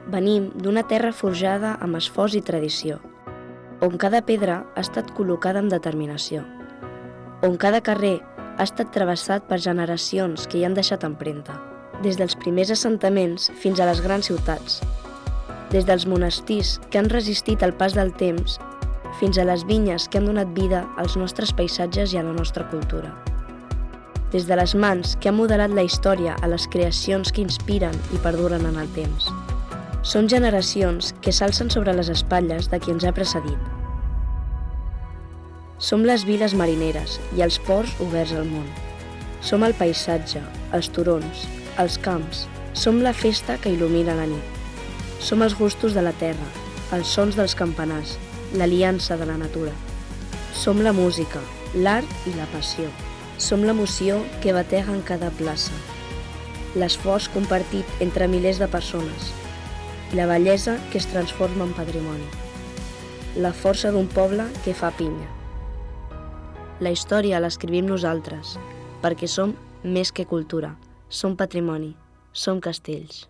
Venim d'una terra forjada amb esforç i tradició, on cada pedra ha estat col·locada amb determinació, on cada carrer ha estat travessat per generacions que hi han deixat empremta, des dels primers assentaments fins a les grans ciutats, des dels monestirs que han resistit al pas del temps fins a les vinyes que han donat vida als nostres paisatges i a la nostra cultura. Des de les mans que han modelat la història a les creacions que inspiren i perduren en el temps. Són generacions que s'alcen sobre les espatlles de qui ens ha precedit. Som les viles marineres i els ports oberts al món. Som el paisatge, els turons, els camps. Som la festa que il·lumina la nit. Som els gustos de la terra, els sons dels campanars, l'aliança de la natura. Som la música, l'art i la passió. Som l'emoció que batega en cada plaça, l'esforç compartit entre milers de persones, la bellesa que es transforma en patrimoni, la força d'un poble que fa pinya. La història l'escrivim nosaltres, perquè som més que cultura, som patrimoni, som castells.